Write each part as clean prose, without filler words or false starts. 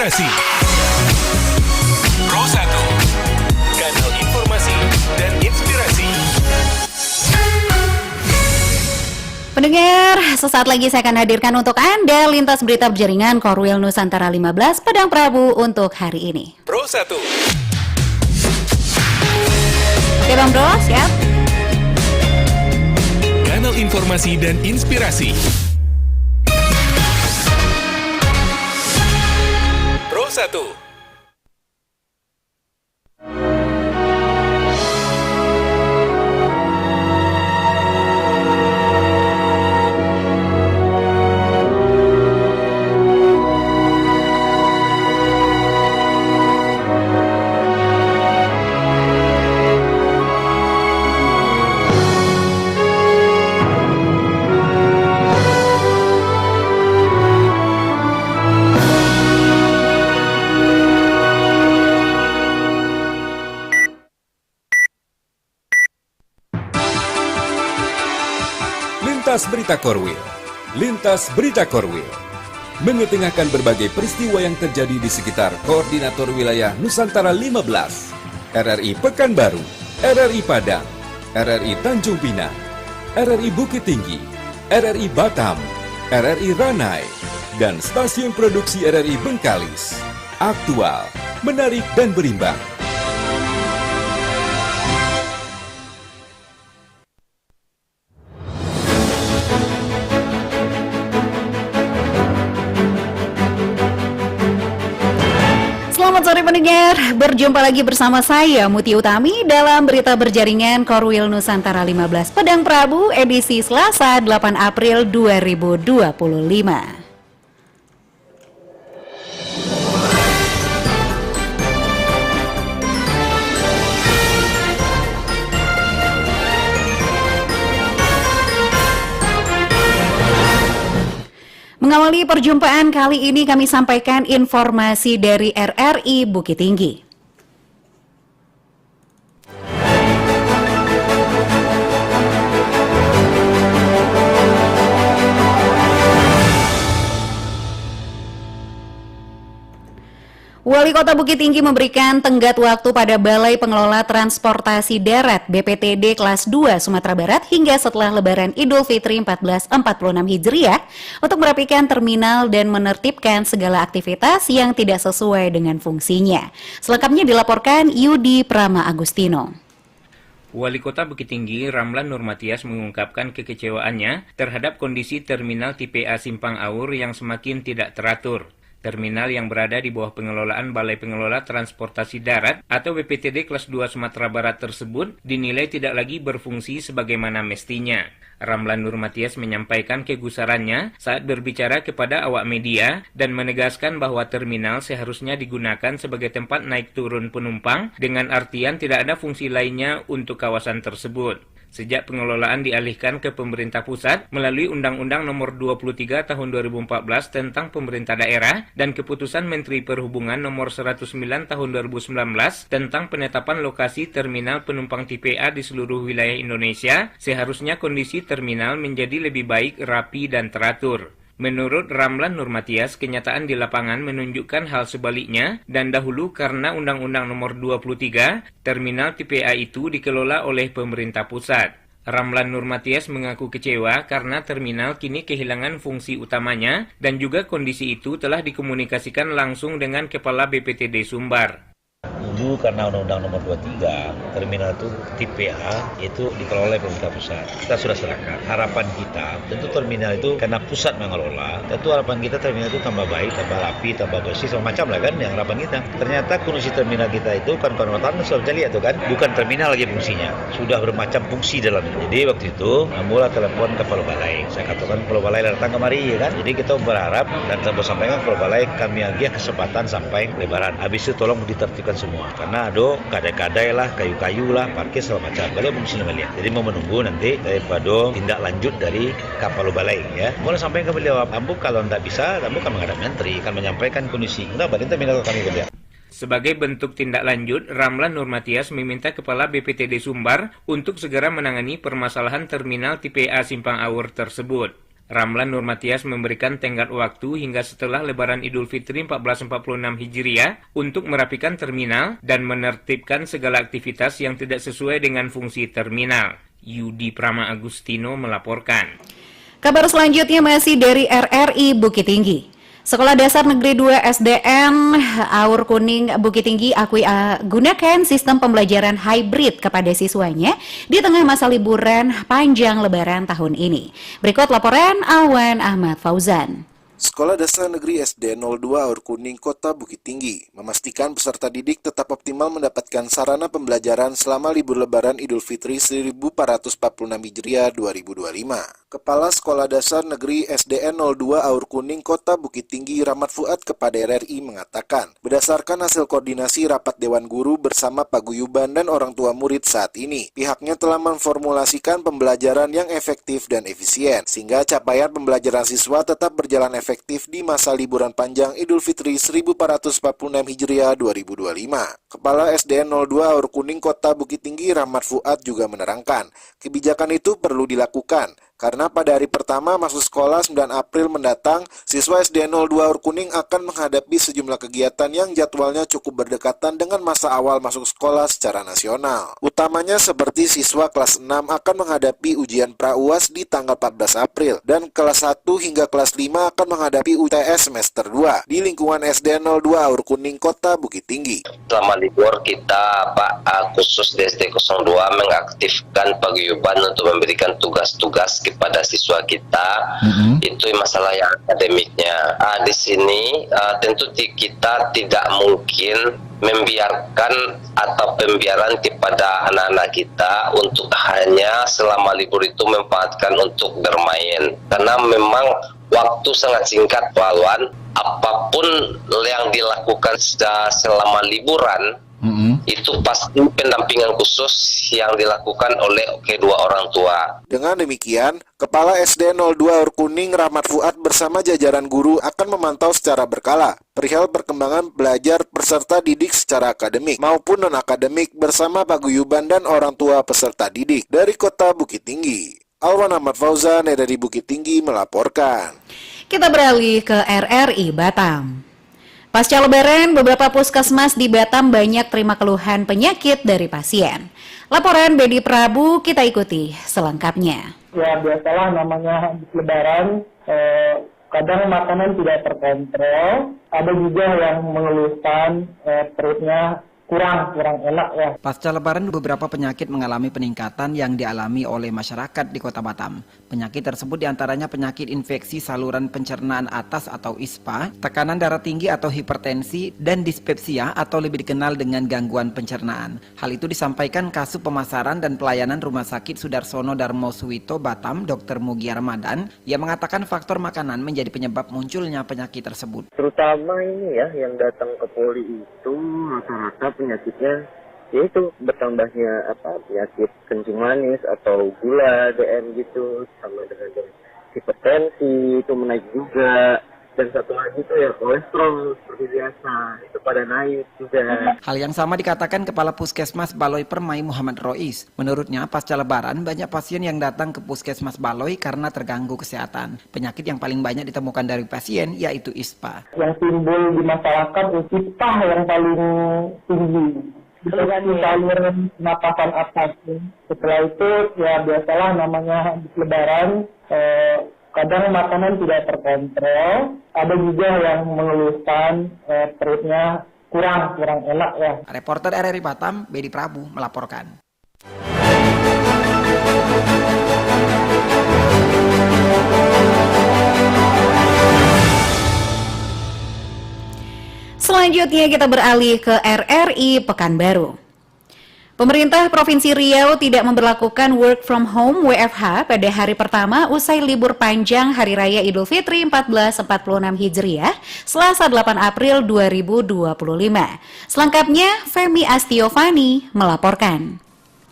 Inspirasi. Pro 1, kanal informasi dan inspirasi. Pendengar, sesaat lagi saya akan hadirkan untuk Anda lintas berita berjaringan Korwil Nusantara 15 Padang Prabu untuk hari ini. Pro 1. Oke Bang Bro, siap? Kanal informasi dan inspirasi. Pro 1. Lintas Berita Korwil. Lintas Berita Korwil mengetengahkan berbagai peristiwa yang terjadi di sekitar Koordinator Wilayah Nusantara 15, RRI Pekanbaru, RRI Padang, RRI Tanjung Pinang, RRI Bukit Tinggi, RRI Batam, RRI Ranai, dan stasiun produksi RRI Bengkalis. Aktual, menarik dan berimbang. Selamat sore pendengar, berjumpa lagi bersama saya Muti Utami dalam berita berjaringan Korwil Nusantara 15 Padang Prabu edisi Selasa 8 April 2025. Mengawali perjumpaan kali ini kami sampaikan informasi dari RRI Bukit Tinggi. Wali Kota Bukit Tinggi memberikan tenggat waktu pada Balai Pengelola Transportasi Darat BPTD kelas 2 Sumatera Barat hingga setelah Lebaran Idul Fitri 1446 Hijriah untuk merapikan terminal dan menertibkan segala aktivitas yang tidak sesuai dengan fungsinya. Selengkapnya dilaporkan Yudi Prama Agustino. Wali Kota Bukit Tinggi Ramlan Nurmatias mengungkapkan kekecewaannya terhadap kondisi terminal tipe A Simpang Awur yang semakin tidak teratur. Terminal yang berada di bawah pengelolaan Balai Pengelola Transportasi Darat atau BPTD kelas 2 Sumatera Barat tersebut dinilai tidak lagi berfungsi sebagaimana mestinya. Ramlan Nurmatias menyampaikan kegusarannya saat berbicara kepada awak media dan menegaskan bahwa terminal seharusnya digunakan sebagai tempat naik turun penumpang dengan artian tidak ada fungsi lainnya untuk kawasan tersebut. Sejak pengelolaan dialihkan ke pemerintah pusat melalui Undang-Undang Nomor 23 Tahun 2014 tentang Pemerintah Daerah dan Keputusan Menteri Perhubungan Nomor 109 Tahun 2019 tentang penetapan lokasi terminal penumpang tipe A di seluruh wilayah Indonesia, seharusnya kondisi terminal menjadi lebih baik, rapi, dan teratur. Menurut Ramlan Nurmatias, kenyataan di lapangan menunjukkan hal sebaliknya dan dahulu karena Undang-Undang Nomor 23, terminal tipe A itu dikelola oleh pemerintah pusat. Ramlan Nurmatias mengaku kecewa karena terminal kini kehilangan fungsi utamanya dan juga kondisi itu telah dikomunikasikan langsung dengan Kepala BPTD Sumbar. Dulu karena Undang-Undang Nomor 23, terminal itu tipe A itu dikelola oleh pemerintah pusat. Kita sudah serahkan. Harapan kita, tentu terminal itu karena pusat mengelola, tentu harapan kita terminal itu tambah baik, tambah rapi, tambah bersih, semua macam lah kan yang harapan kita. Ternyata kondisi terminal kita itu kan konotasi sudah bisa lihat tuh kan, bukan terminal lagi fungsinya, sudah bermacam fungsi dalamnya. Jadi waktu itu mula telepon ke Kepala Balai. Saya katakan Kepala Balai datang kemari ya kan. Jadi kita berharap dan kita sampaikan Kepala Balai kami lagi kesempatan sampai Lebaran. Habis itu tolong ditertibkan semua. Karena ada kadai-kadai lah, kayu-kayu lah, parkir segala macam. Beliau fungsi melihat. Jadi mau menunggu nanti daripada tindak lanjut dari Kepala Balai ya. Boleh sampaikan ke beliau, Ambu kalau tidak bisa, Ambu kan menghadap menteri, kan menyampaikan kondisi. Nah, berarti terminal kami kerja. Sebagai bentuk tindak lanjut, Ramlan Nurmatias meminta Kepala BPTD Sumbar untuk segera menangani permasalahan terminal tipe A Simpang Awur tersebut. Ramlan Nurmatias memberikan tenggat waktu hingga setelah Lebaran Idul Fitri 1446 Hijriah untuk merapikan terminal dan menertibkan segala aktivitas yang tidak sesuai dengan fungsi terminal. Yudi Prama Agustino melaporkan. Kabar selanjutnya masih dari RRI Bukit Tinggi. Sekolah Dasar Negeri 2 SDN Aur Kuning Bukit Tinggi akui gunakan sistem pembelajaran hybrid kepada siswanya di tengah masa liburan panjang Lebaran tahun ini. Berikut laporan Awan Ahmad Fauzan. Sekolah Dasar Negeri SD 02 Aur Kuning Kota Bukit Tinggi memastikan peserta didik tetap optimal mendapatkan sarana pembelajaran selama libur Lebaran Idul Fitri 1446 Hijriah 2025. Kepala Sekolah Dasar Negeri SDN 02 Aur Kuning Kota Bukit Tinggi Rahmat Fuad kepada RRI mengatakan, berdasarkan hasil koordinasi rapat Dewan Guru bersama paguyuban dan orang tua murid saat ini, pihaknya telah memformulasikan pembelajaran yang efektif dan efisien, sehingga capaian pembelajaran siswa tetap berjalan efektif di masa liburan panjang Idul Fitri 1446 Hijriah 2025. Kepala SDN 02 Aur Kuning Kota Bukit Tinggi Rahmat Fuad juga menerangkan, kebijakan itu perlu dilakukan karena pada hari pertama masuk sekolah 9 April mendatang, siswa SD 02 Aur Kuning akan menghadapi sejumlah kegiatan yang jadwalnya cukup berdekatan dengan masa awal masuk sekolah secara nasional. Utamanya seperti siswa kelas 6 akan menghadapi ujian pra-UAS di tanggal 14 April, dan kelas 1 hingga kelas 5 akan menghadapi UTS semester 2 di lingkungan SD 02 Aur Kuning Kota Bukit Tinggi. Selama libur kita khusus di SD 02 mengaktifkan paguyuban untuk memberikan tugas-tugas kepada siswa kita, itu masalah yang akademiknya. Di sini tentu kita tidak mungkin membiarkan atau pembiaran kepada anak-anak kita untuk hanya selama libur itu memanfaatkan untuk bermain, karena memang waktu sangat singkat, Wawan. Apapun yang dilakukan selama liburan, itu pasti pendampingan khusus yang dilakukan oleh kedua orang tua. Dengan demikian, Kepala SD 02 Aur Kuning Rahmat Fuad bersama jajaran guru akan memantau secara berkala perihal perkembangan belajar peserta didik secara akademik maupun non-akademik bersama paguyuban dan orang tua peserta didik. Dari Kota Bukit Tinggi, Alwan Ahmad Fauzan dari Bukit Tinggi melaporkan. Kita beralih ke RRI Batam. Pasca Lebaran, beberapa puskesmas di Batam banyak terima keluhan penyakit dari pasien. Laporan Bedi Prabu kita ikuti selengkapnya. Ya biasalah namanya habis Lebaran, kadang makanan tidak terkontrol. Ada juga yang mengeluhkan perutnya kurang enak ya. Pasca Lebaran beberapa penyakit mengalami peningkatan yang dialami oleh masyarakat di Kota Batam. Penyakit tersebut diantaranya penyakit infeksi saluran pencernaan atas atau ISPA, tekanan darah tinggi atau hipertensi, dan dispepsia atau lebih dikenal dengan gangguan pencernaan. Hal itu disampaikan Kasub Pemasaran dan Pelayanan Rumah Sakit Sudarsono Darmo Suwito Batam, Dr. Mugi Ramadan, yang mengatakan faktor makanan menjadi penyebab munculnya penyakit tersebut. Terutama ini ya yang datang ke poli itu rata-rata penyakitnya yaitu bertambahnya penyakit kencing manis atau gula DM gitu, sama dengan hipertensi itu menaik juga, dan satu lagi itu ya kolesterol seperti biasa itu pada naik juga. Hal yang sama dikatakan Kepala Puskesmas Baloi Permai Muhammad Rois. Menurutnya pasca Lebaran banyak pasien yang datang ke Puskesmas Baloi karena terganggu kesehatan. Penyakit yang paling banyak ditemukan dari pasien yaitu ISPA. Yang timbul di masyarakat ISPA yang paling tinggi. Saluran napasan atas. Setelah itu ya biasalah namanya habis Lebaran, kadang makanan tidak terkontrol. Ada juga yang mengeluhkan perutnya kurang enak ya. Reporter RRI Batam, Bedi Prabu melaporkan. Selanjutnya kita beralih ke RRI Pekanbaru. Pemerintah Provinsi Riau tidak memberlakukan work from home WFH pada hari pertama usai libur panjang Hari Raya Idul Fitri 1446 Hijriah, Selasa 8 April 2025. Selengkapnya, Femi Astiovani melaporkan.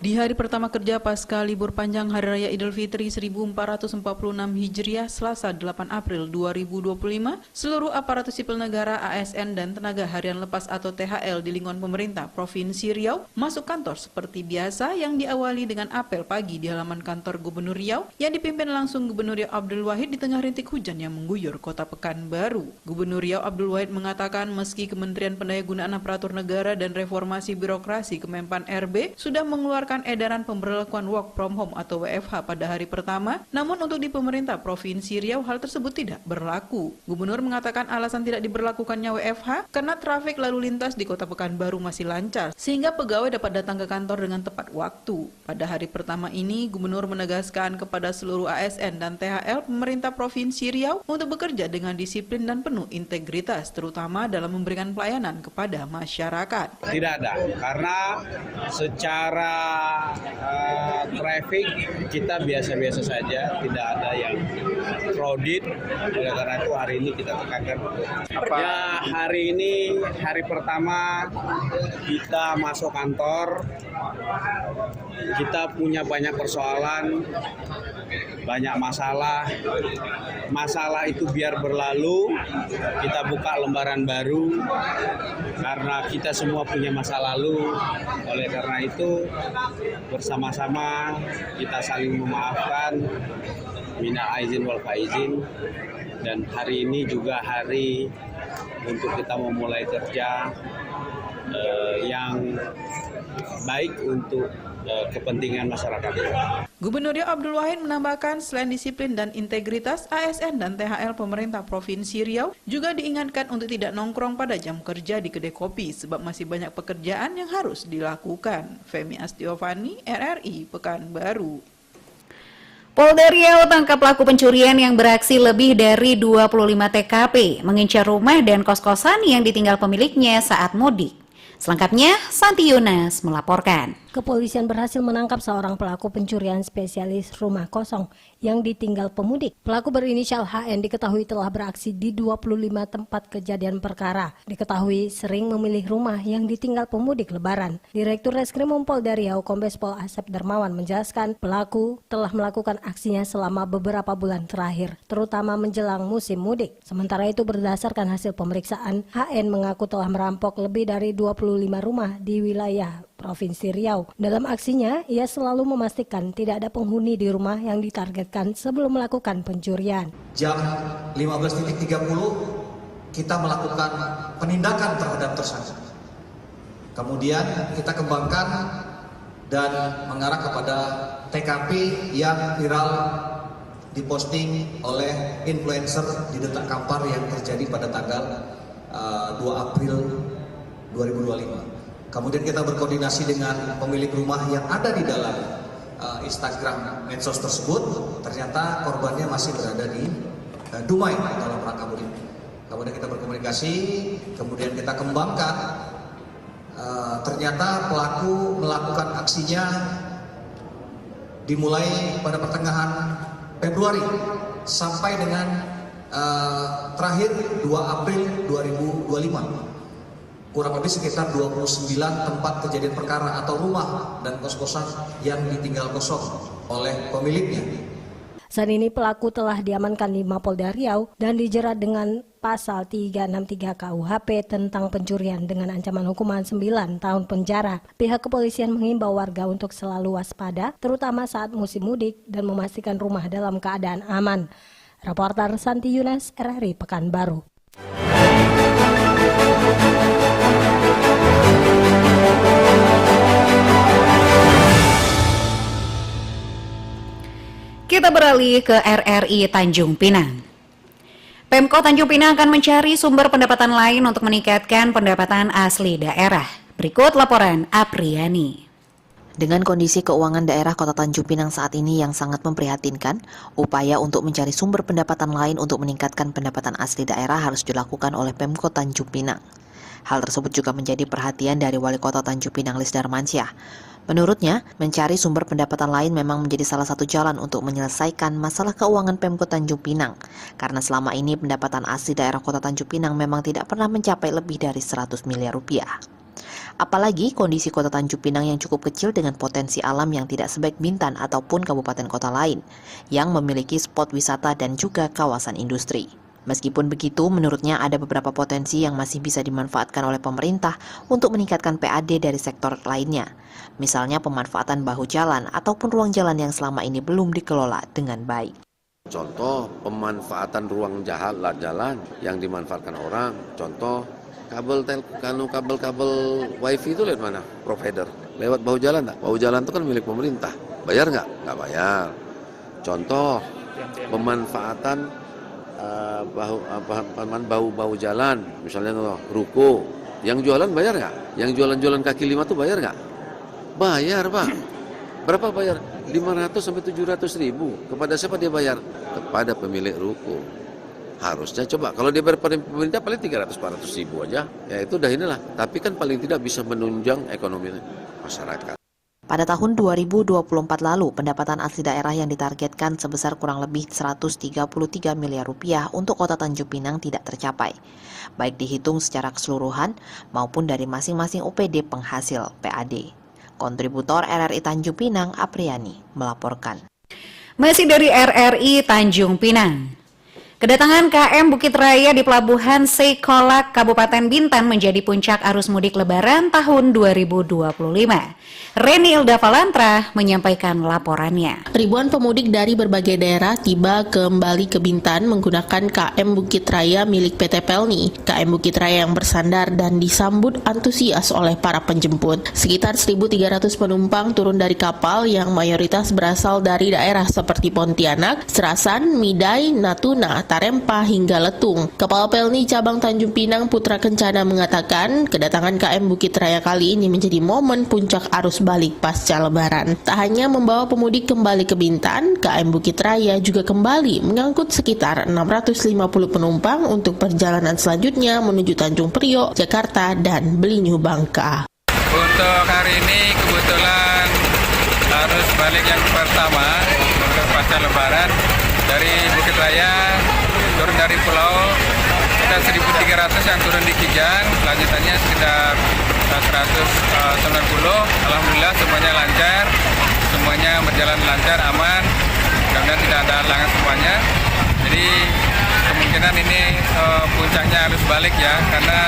Di hari pertama kerja pasca libur panjang Hari Raya Idul Fitri 1446 Hijriah Selasa 8 April 2025, seluruh aparatur sipil negara, ASN, dan tenaga harian lepas atau THL di lingkungan pemerintah Provinsi Riau masuk kantor seperti biasa yang diawali dengan apel pagi di halaman kantor Gubernur Riau yang dipimpin langsung Gubernur Riau Abdul Wahid di tengah rintik hujan yang mengguyur kota Pekanbaru. Gubernur Riau Abdul Wahid mengatakan meski Kementerian Pendayagunaan Aparatur Negara dan Reformasi Birokrasi Kemenpan RB sudah mengeluarkan edaran pemberlakuan work from home atau WFH pada hari pertama, namun untuk di pemerintah Provinsi Riau hal tersebut tidak berlaku. Gubernur mengatakan alasan tidak diberlakukannya WFH karena trafik lalu lintas di kota Pekanbaru masih lancar, sehingga pegawai dapat datang ke kantor dengan tepat waktu. Pada hari pertama ini, Gubernur menegaskan kepada seluruh ASN dan THL pemerintah Provinsi Riau untuk bekerja dengan disiplin dan penuh integritas, terutama dalam memberikan pelayanan kepada masyarakat. Tidak ada, karena secara traffic kita biasa-biasa saja, tidak ada yang crowded. Oleh karena itu hari ini kita tekankan. Ya, hari ini hari pertama kita masuk kantor, kita punya banyak persoalan, banyak masalah. Masalah itu biar berlalu, kita buka lembaran baru karena kita semua punya masa lalu. Oleh karena itu bersama-sama kita saling memaafkan, minal aizin wal faizin, dan hari ini juga hari untuk kita memulai kerja yang baik untuk kepentingan masyarakat. Gubernur Riau Abdul Wahid menambahkan selain disiplin dan integritas, ASN dan THL pemerintah Provinsi Riau juga diingatkan untuk tidak nongkrong pada jam kerja di kedai kopi sebab masih banyak pekerjaan yang harus dilakukan. Femi Astiovani, RRI, Pekanbaru. Polda Riau tangkap pelaku pencurian yang beraksi lebih dari 25 TKP, mengincar rumah dan kos-kosan yang ditinggal pemiliknya saat mudik. Selengkapnya, Santi Yunas melaporkan. Kepolisian berhasil menangkap seorang pelaku pencurian spesialis rumah kosong yang ditinggal pemudik. Pelaku berinisial HN diketahui telah beraksi di 25 tempat kejadian perkara. Diketahui sering memilih rumah yang ditinggal pemudik lebaran. Direktur Reskrimum Polda Riau Kombes Pol Asep Darmawan menjelaskan pelaku telah melakukan aksinya selama beberapa bulan terakhir, terutama menjelang musim mudik. Sementara itu berdasarkan hasil pemeriksaan, HN mengaku telah merampok lebih dari 25 rumah di wilayah Provinsi Riau. Dalam aksinya, ia selalu memastikan tidak ada penghuni di rumah yang ditargetkan sebelum melakukan pencurian. Jam 15.30 kita melakukan penindakan terhadap tersangka. Kemudian kita kembangkan dan mengarah kepada TKP yang viral diposting oleh influencer di Detak Kampar yang terjadi pada tanggal 2 April 2025. Kemudian kita berkoordinasi dengan pemilik rumah yang ada di dalam Instagram medsos tersebut. Ternyata korbannya masih berada di Dumai dalam rangka mudik. Kemudian kita berkomunikasi, kemudian kita kembangkan. Ternyata pelaku melakukan aksinya dimulai pada pertengahan Februari sampai dengan terakhir 2 April 2025. Kurang lebih sekitar 29 tempat kejadian perkara atau rumah dan kos-kosan yang ditinggal kosong oleh pemiliknya. Saat ini pelaku telah diamankan di Mapolda Riau dan dijerat dengan pasal 363 KUHP tentang pencurian dengan ancaman hukuman 9 tahun penjara. Pihak kepolisian menghimbau warga untuk selalu waspada, terutama saat musim mudik dan memastikan rumah dalam keadaan aman. Reporter Santi Yunas, RRI Pekanbaru. Kita beralih ke RRI Tanjung Pinang. Pemkot Tanjung Pinang akan mencari sumber pendapatan lain untuk meningkatkan pendapatan asli daerah. Berikut laporan Apriani. Dengan kondisi keuangan daerah Kota Tanjung Pinang saat ini yang sangat memprihatinkan, upaya untuk mencari sumber pendapatan lain untuk meningkatkan pendapatan asli daerah harus dilakukan oleh Pemkot Tanjung Pinang. Hal tersebut juga menjadi perhatian dari Wali Kota Tanjung Pinang Lis Darmansyah. Menurutnya, mencari sumber pendapatan lain memang menjadi salah satu jalan untuk menyelesaikan masalah keuangan Pemkot Tanjung Pinang. Karena selama ini pendapatan asli daerah Kota Tanjung Pinang memang tidak pernah mencapai lebih dari 100 miliar rupiah. Apalagi kondisi kota Tanjung Pinang yang cukup kecil dengan potensi alam yang tidak sebaik Bintan ataupun kabupaten kota lain, yang memiliki spot wisata dan juga kawasan industri. Meskipun begitu, menurutnya ada beberapa potensi yang masih bisa dimanfaatkan oleh pemerintah untuk meningkatkan PAD dari sektor lainnya. Misalnya pemanfaatan bahu jalan ataupun ruang jalan yang selama ini belum dikelola dengan baik. Contoh pemanfaatan ruang jalan yang dimanfaatkan orang. Contoh kabel wifi itu lewat mana? Provider. Lewat bahu jalan tak? Bahu jalan itu kan milik pemerintah. Bayar nggak? Nggak bayar. Contoh pemanfaatan bahu jalan, misalnya ruko, yang jualan bayar nggak? Yang jualan kaki lima tuh bayar nggak? Bayar, Pak. Berapa bayar? 500 sampai 700 ribu. Kepada siapa dia bayar? Kepada pemilik ruko. Harusnya coba, kalau dia bayar pada pemerintah paling 300-400 ribu aja, ya itu udah inilah. Tapi kan paling tidak bisa menunjang ekonomi masyarakat. Pada tahun 2024 lalu, pendapatan asli daerah yang ditargetkan sebesar kurang lebih 133 miliar rupiah untuk kota Tanjung Pinang tidak tercapai, baik dihitung secara keseluruhan maupun dari masing-masing OPD penghasil PAD. Kontributor RRI Tanjung Pinang, Apriani, melaporkan. Masih dari RRI Tanjung Pinang. Kedatangan KM Bukit Raya di Pelabuhan Seikolak, Kabupaten Bintan menjadi puncak arus mudik Lebaran tahun 2025. Reni Ilda Valantra menyampaikan laporannya. Ribuan pemudik dari berbagai daerah tiba kembali ke Bintan menggunakan KM Bukit Raya milik PT Pelni. KM Bukit Raya yang bersandar dan disambut antusias oleh para penjemput. Sekitar 1.300 penumpang turun dari kapal yang mayoritas berasal dari daerah seperti Pontianak, Serasan, Midai, Natuna, Tarempa hingga Letung. Kepala Pelni Cabang Tanjung Pinang Putra Kencana mengatakan kedatangan KM Bukit Raya kali ini menjadi momen puncak arus balik pasca Lebaran. Tak hanya membawa pemudik kembali ke Bintan, KM Bukit Raya juga kembali mengangkut sekitar 650 penumpang untuk perjalanan selanjutnya menuju Tanjung Priok, Jakarta, dan Belinyu Bangka. Untuk hari ini kebetulan arus balik yang pertama untuk pasca Lebaran dari Bukit Raya turun dari pulau kita 1.300 yang turun di Kijang, lanjutannya sekitar 190. Alhamdulillah semuanya lancar, semuanya berjalan lancar, aman, mudah-mudahan tidak ada halangan semuanya. Jadi kemungkinan ini puncaknya arus balik ya, karena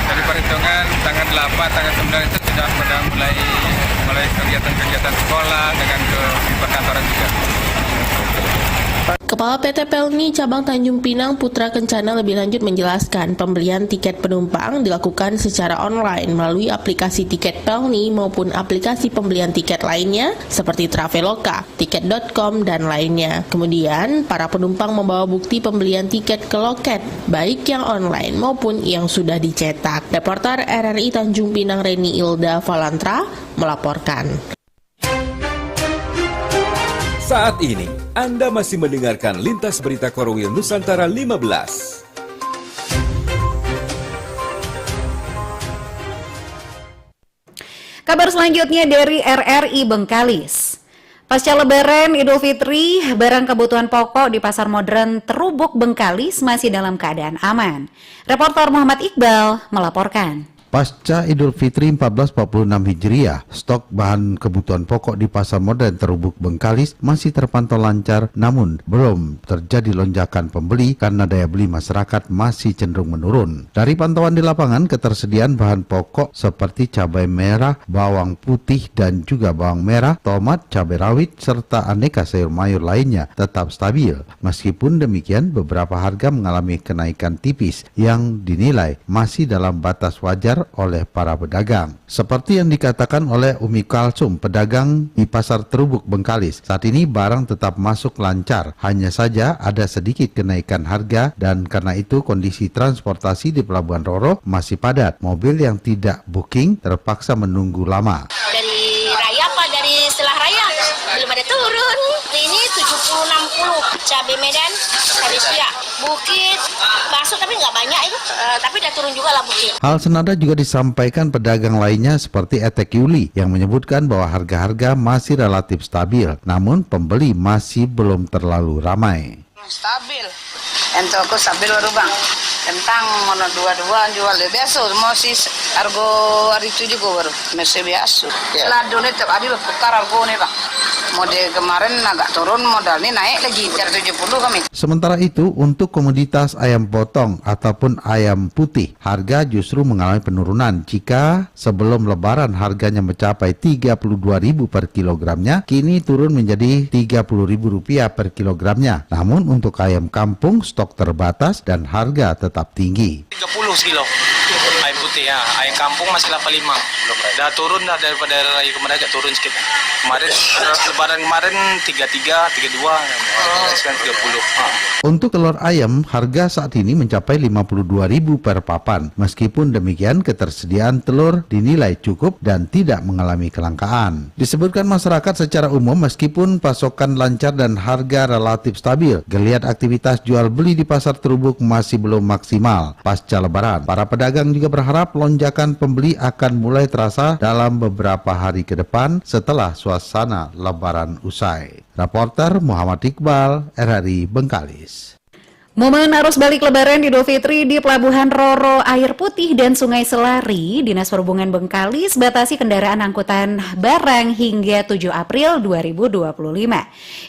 dari perhitungan tanggal 8, tanggal 9 itu sudah mulai kegiatan-kegiatan sekolah dengan ke perkantoran juga. Kepala PT Pelni Cabang Tanjung Pinang Putra Kencana lebih lanjut menjelaskan pembelian tiket penumpang dilakukan secara online melalui aplikasi tiket Pelni maupun aplikasi pembelian tiket lainnya seperti Traveloka, Tiket.com, dan lainnya. Kemudian, para penumpang membawa bukti pembelian tiket ke loket, baik yang online maupun yang sudah dicetak. Reporter RRI Tanjung Pinang Reni Ilda Valantra melaporkan. Saat ini, Anda masih mendengarkan Lintas Berita Korwil Nusantara 15. Kabar selanjutnya dari RRI Bengkalis. Pasca Lebaran Idul Fitri, barang kebutuhan pokok di Pasar Modern Terubuk Bengkalis masih dalam keadaan aman. Reporter Muhammad Iqbal melaporkan. Pasca Idul Fitri 1446 Hijriah, stok bahan kebutuhan pokok di Pasar Modern Terubuk Bengkalis masih terpantau lancar, namun belum terjadi lonjakan pembeli karena daya beli masyarakat masih cenderung menurun. Dari pantauan di lapangan, ketersediaan bahan pokok seperti cabai merah, bawang putih, dan juga bawang merah, tomat, cabai rawit, serta aneka sayur mayur lainnya tetap stabil. Meskipun demikian, beberapa harga mengalami kenaikan tipis yang dinilai masih dalam batas wajar oleh para pedagang. Seperti yang dikatakan oleh Umi Kalsum, pedagang di Pasar Terubuk Bengkalis, saat ini barang tetap masuk lancar, hanya saja ada sedikit kenaikan harga dan karena itu kondisi transportasi di Pelabuhan Roro masih padat. Mobil yang tidak booking terpaksa menunggu lama. Dari raya apa dari setelah raya belum ada turun. Ini 70-60 cabai Medan, cabai siap, Bukit masuk tapi nggak banyak itu, tapi udah turun juga lah Bukit. Hal senada juga disampaikan pedagang lainnya seperti Etek Yuli yang menyebutkan bahwa harga-harga masih relatif stabil, namun pembeli masih belum terlalu ramai. Stabil, yang toko stabil baru bang. Kentang mana dua-dua jual biasa, masih harga hari itu juga baru masih biasa. Lado nih tiap hari berputar harga nih Pak. Model kemarin agak turun, modal ini naik lagi 70 kami. Sementara itu, untuk komoditas ayam potong ataupun ayam putih, harga justru mengalami penurunan. Jika sebelum Lebaran harganya mencapai Rp32.000 per kilogramnya, kini turun menjadi Rp30.000 per kilogramnya. Namun untuk ayam kampung stok terbatas dan harga tetap tinggi. 30 kilo ayam putih ya, ayam kampung masih 85. Dah turun dah daripada hari kemarin, agak turun sedikit. Kemarin Lebaran kemarin 33, 32, sekarang 30. Untuk telur ayam, harga saat ini mencapai Rp52.000 per papan. Meskipun demikian, ketersediaan telur dinilai cukup dan tidak mengalami kelangkaan. Disebutkan masyarakat secara umum, meskipun pasokan lancar dan harga relatif stabil, geliat aktivitas jual beli di pasar terubuk masih belum maksimal. Pasca Lebaran, para pedagang juga berharap lonjakan pembeli akan mulai terasa dalam beberapa hari ke depan setelah suasana Lebaran usai. Reporter Muhammad Iqbal, RRI Bengkalis. Momen arus balik Lebaran Idul Fitri di Pelabuhan Roro, Air Putih, dan Sungai Selari, Dinas Perhubungan Bengkalis batasi kendaraan angkutan barang hingga 7 April 2025.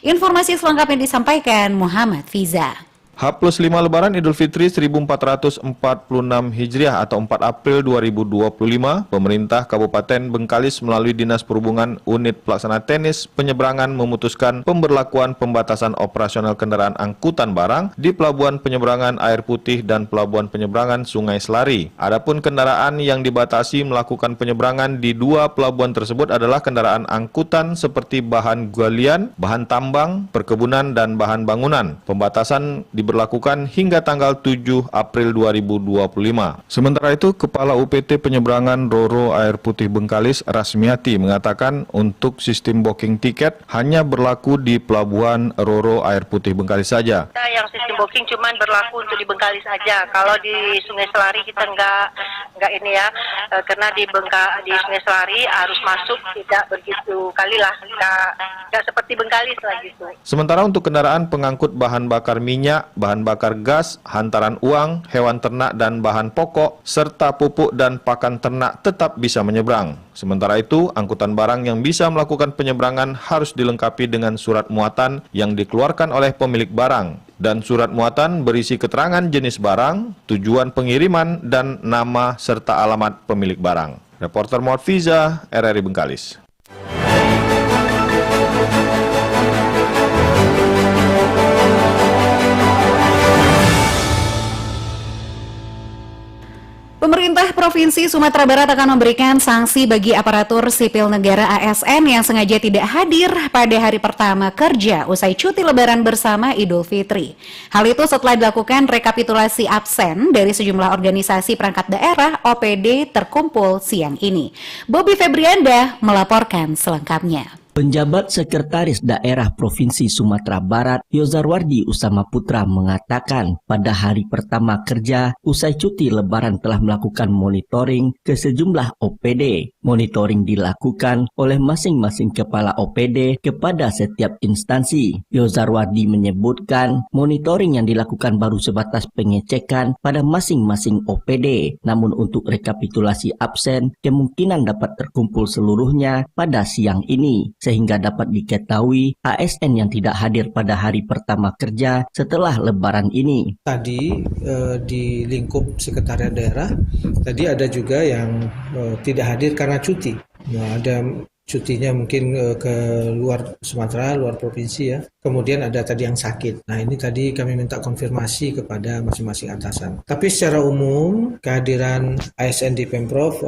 Informasi selengkapnya disampaikan Muhammad Fiza. H+5 Lebaran Idul Fitri 1446 Hijriah atau 4 April 2025, pemerintah Kabupaten Bengkalis melalui Dinas Perhubungan Unit Pelaksana Teknis Penyeberangan memutuskan pemberlakuan pembatasan operasional kendaraan angkutan barang di Pelabuhan Penyeberangan Air Putih dan Pelabuhan Penyeberangan Sungai Selari. Adapun kendaraan yang dibatasi melakukan penyeberangan di dua pelabuhan tersebut adalah kendaraan angkutan seperti bahan galian, bahan tambang, perkebunan, dan bahan bangunan. Pembatasan diberlakukan hingga tanggal 7 April 2025. Sementara itu, Kepala UPT Penyeberangan Roro Air Putih Bengkalis, Rasmiati, mengatakan untuk sistem booking tiket hanya berlaku di Pelabuhan Roro Air Putih Bengkalis saja. Yang sistem booking cuma berlaku untuk di Bengkalis saja. Kalau di Sungai Selari kita nggak ini ya, karena di Sungai Selari arus masuk tidak begitu kalilah, nggak seperti Bengkalis lah gitu. Sementara untuk kendaraan pengangkut bahan bakar minyak, bahan bakar gas, hantaran uang, hewan ternak dan bahan pokok, serta pupuk dan pakan ternak tetap bisa menyeberang. Sementara itu, angkutan barang yang bisa melakukan penyeberangan harus dilengkapi dengan surat muatan yang dikeluarkan oleh pemilik barang. Dan surat muatan berisi keterangan jenis barang, tujuan pengiriman, dan nama serta alamat pemilik barang. Reporter Muhammad Fiza, RRI Bengkalis. Pemerintah Provinsi Sumatera Barat akan memberikan sanksi bagi aparatur sipil negara ASN yang sengaja tidak hadir pada hari pertama kerja usai cuti Lebaran bersama Idul Fitri. Hal itu setelah dilakukan rekapitulasi absen dari sejumlah organisasi perangkat daerah OPD terkumpul siang ini. Bobby Febrianda melaporkan selengkapnya. Penjabat Sekretaris Daerah Provinsi Sumatera Barat, Yozarwardi Usama Putra mengatakan pada hari pertama kerja usai cuti Lebaran telah melakukan monitoring ke sejumlah OPD. Monitoring dilakukan oleh masing-masing kepala OPD kepada setiap instansi. Yozarwardi menyebutkan monitoring yang dilakukan baru sebatas pengecekan pada masing-masing OPD. Namun untuk rekapitulasi absen kemungkinan dapat terkumpul seluruhnya pada siang ini, sehingga dapat diketahui ASN yang tidak hadir pada hari pertama kerja setelah Lebaran ini. Tadi di lingkup sekretariat daerah, tadi ada juga yang tidak hadir karena cuti. Nah, ada cutinya mungkin ke luar Sumatera, luar provinsi ya. Kemudian ada tadi yang sakit. Nah ini tadi kami minta konfirmasi kepada masing-masing atasan. Tapi secara umum kehadiran ASN di Pemprov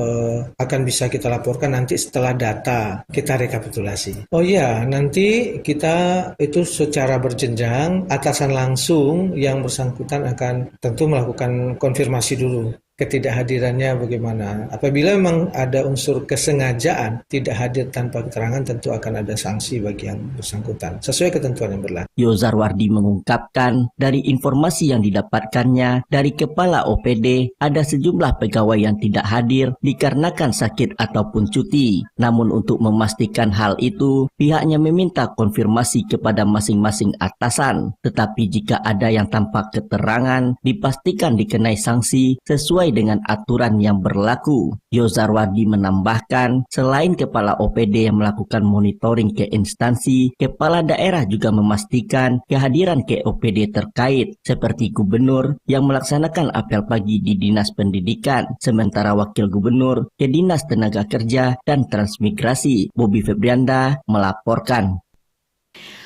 akan bisa kita laporkan nanti setelah data kita rekapitulasi. Oh iya, nanti kita itu secara berjenjang, atasan langsung yang bersangkutan akan tentu melakukan konfirmasi dulu Ketidakhadirannya bagaimana? Apabila memang ada unsur kesengajaan tidak hadir tanpa keterangan, tentu akan ada sanksi bagi yang bersangkutan sesuai ketentuan yang berlaku. Yozarwardi mengungkapkan dari informasi yang didapatkannya dari Kepala OPD ada sejumlah pegawai yang tidak hadir dikarenakan sakit ataupun cuti. Namun untuk memastikan hal itu, pihaknya meminta konfirmasi kepada masing-masing atasan. Tetapi jika ada yang tanpa keterangan, dipastikan dikenai sanksi sesuai dengan aturan yang berlaku. Yozarwardi menambahkan, selain Kepala OPD yang melakukan monitoring ke instansi, Kepala Daerah juga memastikan kehadiran ke OPD terkait, seperti Gubernur yang melaksanakan apel pagi di Dinas Pendidikan, sementara Wakil Gubernur ke Dinas Tenaga Kerja dan Transmigrasi. Bobi Febrianda melaporkan.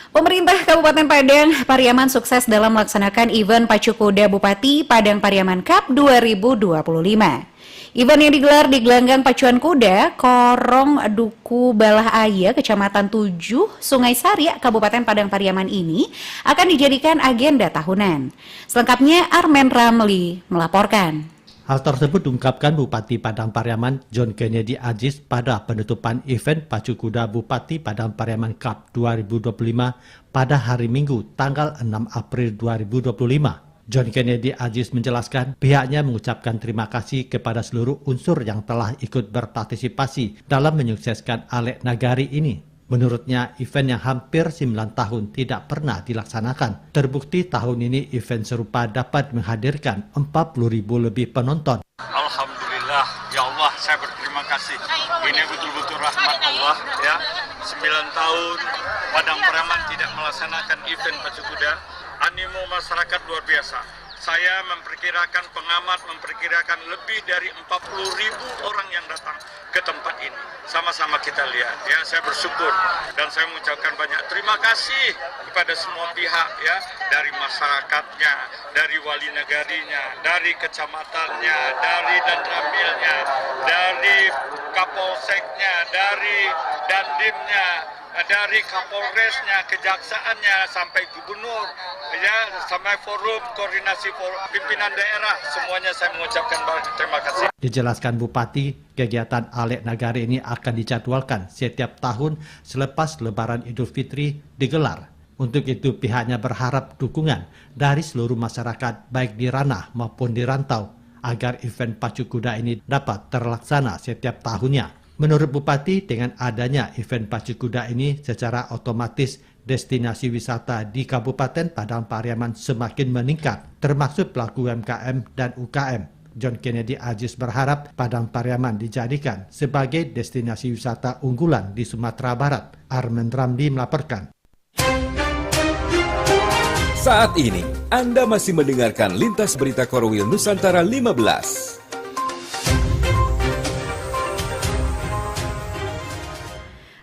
Pemerintah Kabupaten Padang Pariaman sukses dalam melaksanakan event Pacu Kuda Bupati Padang Pariaman Cup 2025. Event yang digelar di gelanggang pacuan kuda Korong Duku Balah Aya, Kecamatan 7, Sungai Saria, Kabupaten Padang Pariaman ini akan dijadikan agenda tahunan. Selengkapnya Armen Ramli melaporkan. Hal tersebut diungkapkan Bupati Padang Pariaman John Kennedy Aziz pada penutupan event Pacu Kuda Bupati Padang Pariaman Cup 2025 pada hari Minggu tanggal 6 April 2025. John Kennedy Aziz menjelaskan pihaknya mengucapkan terima kasih kepada seluruh unsur yang telah ikut berpartisipasi dalam menyukseskan Alek Nagari ini. Menurutnya, event yang hampir 9 tahun tidak pernah dilaksanakan. Terbukti tahun ini event serupa dapat menghadirkan 40.000 lebih penonton. Alhamdulillah, ya Allah, saya berterima kasih. Ini betul-betul rahmat Allah, ya. 9 tahun Padang Pariaman tidak melaksanakan event Pacu Kuda. Animo masyarakat luar biasa. Saya memperkirakan, pengamat memperkirakan lebih dari 40.000 orang yang datang ke tempat ini. Sama-sama kita lihat, ya. Saya bersyukur dan saya mengucapkan banyak terima kasih kepada semua pihak, ya, dari masyarakatnya, dari wali negarinya, dari kecamatannya, dari Dandramilnya, dari Kapolseknya, dari Dandimnya, dari Kapolresnya, kejaksaannya, sampai gubernur, ya, sampai forum koordinasi pimpinan daerah, semuanya saya mengucapkan terima kasih. Dijelaskan Bupati, kegiatan Alek Nagari ini akan dijadwalkan setiap tahun selepas Lebaran Idul Fitri digelar. Untuk itu pihaknya berharap dukungan dari seluruh masyarakat baik di ranah maupun di rantau agar event Pacu Kuda ini dapat terlaksana setiap tahunnya. Menurut Bupati, dengan adanya event Pacu Kuda ini secara otomatis destinasi wisata di Kabupaten Padang Pariaman semakin meningkat, termasuk pelaku UMKM dan UKM. John Kennedy Aziz berharap Padang Pariaman dijadikan sebagai destinasi wisata unggulan di Sumatera Barat. Armen Ramli melaporkan. Saat ini, Anda masih mendengarkan Lintas Berita Korwil Nusantara 15.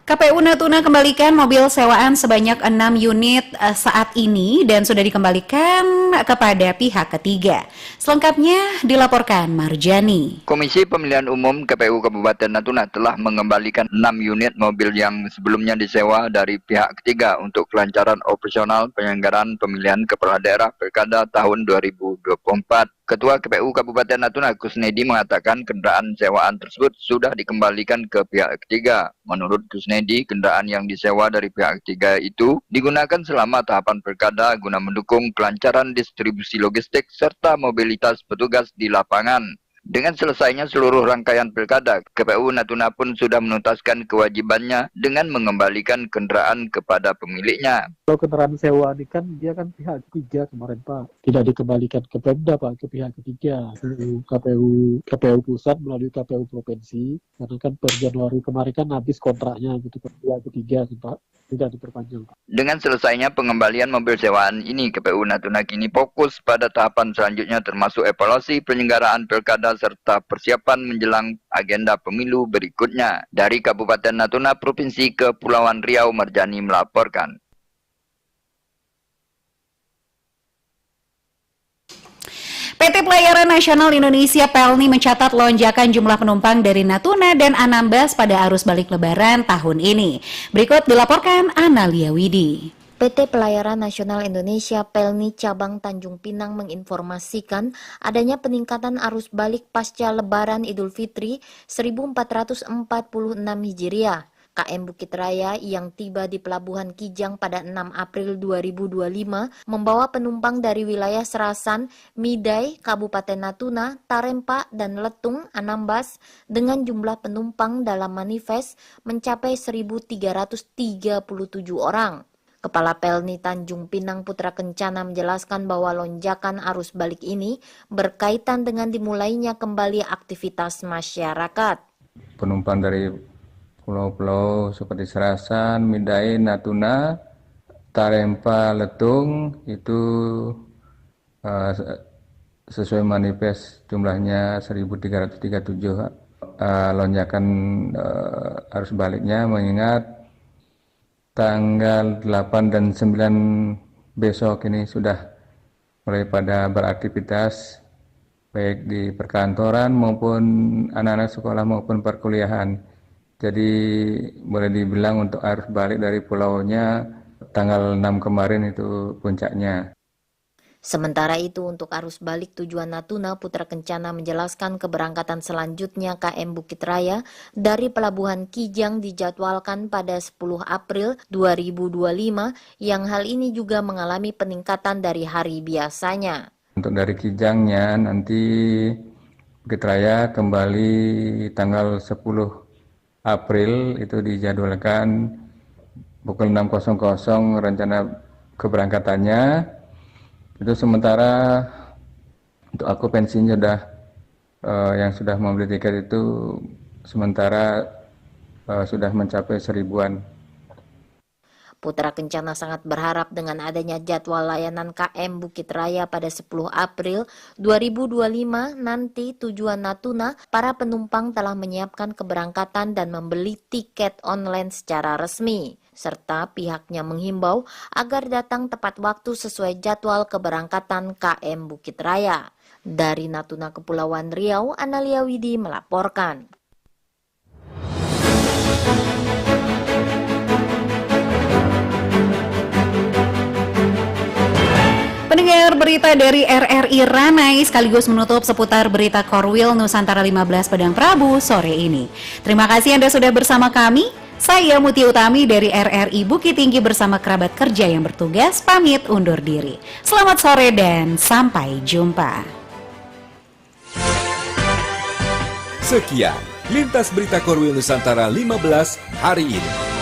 KPU Natuna kembalikan mobil sewaan sebanyak 6 unit saat ini dan sudah dikembalikan kepada pihak ketiga. Selengkapnya dilaporkan Marjani. Komisi Pemilihan Umum KPU Kabupaten Natuna telah mengembalikan 6 unit mobil yang sebelumnya disewa dari pihak ketiga untuk kelancaran operasional penyelenggaraan pemilihan kepala daerah Pilkada tahun 2024. Ketua KPU Kabupaten Natuna Kusnedi mengatakan kendaraan sewaan tersebut sudah dikembalikan ke pihak ketiga. Menurut Kusnedi, kendaraan yang disewa dari pihak ketiga itu digunakan selama tahapan pilkada guna mendukung kelancaran distribusi logistik serta mobilitas petugas di lapangan. Dengan selesainya seluruh rangkaian pilkada, KPU Natuna pun sudah menuntaskan kewajibannya dengan mengembalikan kendaraan kepada pemiliknya. Kalau kendaraan sewa ini kan dia kan pihak ketiga kemarin Pak, tidak dikembalikan ke Pemda Pak, ke pihak ketiga. KPU pusat melalui KPU provinsi, karena kan per Januari kemarin kan habis kontraknya gitu ke pihak ketiga Pak, tidak diperpanjang Pak. Dengan selesainya pengembalian mobil sewaan ini, KPU Natuna kini fokus pada tahapan selanjutnya termasuk evaluasi penyelenggaraan pilkada serta persiapan menjelang agenda pemilu berikutnya. Dari Kabupaten Natuna, Provinsi Kepulauan Riau, Marjani melaporkan. PT Pelayaran Nasional Indonesia PELNI mencatat lonjakan jumlah penumpang dari Natuna dan Anambas pada arus balik Lebaran tahun ini. Berikut dilaporkan Analia Widi. PT Pelayaran Nasional Indonesia Pelni Cabang Tanjung Pinang menginformasikan adanya peningkatan arus balik pasca Lebaran Idul Fitri 1446 Hijriah. KM Bukit Raya yang tiba di Pelabuhan Kijang pada 6 April 2025 membawa penumpang dari wilayah Serasan, Midai, Kabupaten Natuna, Tarempa, dan Letung, Anambas dengan jumlah penumpang dalam manifest mencapai 1.337 orang. Kepala Pelni Tanjung Pinang Putra Kencana menjelaskan bahwa lonjakan arus balik ini berkaitan dengan dimulainya kembali aktivitas masyarakat. Penumpang dari pulau-pulau seperti Serasan, Midai, Natuna, Tarempa, Letung itu sesuai manifest jumlahnya 1.337. Lonjakan arus baliknya mengingat tanggal 8 dan 9 besok ini sudah mulai pada beraktivitas baik di perkantoran maupun anak-anak sekolah maupun perkuliahan. Jadi boleh dibilang untuk arus balik dari pulaunya tanggal 6 kemarin itu puncaknya. Sementara itu untuk arus balik tujuan Natuna, Putra Kencana menjelaskan keberangkatan selanjutnya KM Bukit Raya dari Pelabuhan Kijang dijadwalkan pada 10 April 2025 yang hal ini juga mengalami peningkatan dari hari biasanya. Untuk dari Kijangnya nanti Bukit Raya kembali tanggal 10 April itu dijadwalkan pukul 6.00 rencana keberangkatannya. Itu sementara untuk okupansinya sudah yang sudah membeli tiket itu sementara sudah mencapai 1.000-an. Putra Kencana sangat berharap dengan adanya jadwal layanan KM Bukit Raya pada 10 April 2025 nanti tujuan Natuna, para penumpang telah menyiapkan keberangkatan dan membeli tiket online secara resmi. Serta pihaknya menghimbau agar datang tepat waktu sesuai jadwal keberangkatan KM Bukit Raya. Dari Natuna Kepulauan Riau, Analia Widi melaporkan. Pendengar berita dari RRI Ranai sekaligus menutup seputar berita Korwil Nusantara 15 Padang Prabu sore ini. Terima kasih Anda sudah bersama kami. Saya Muti Utami dari RRI Bukit Tinggi bersama kerabat kerja yang bertugas pamit undur diri. Selamat sore dan sampai jumpa. Sekian Lintas Berita Korwil Nusantara 15 hari ini.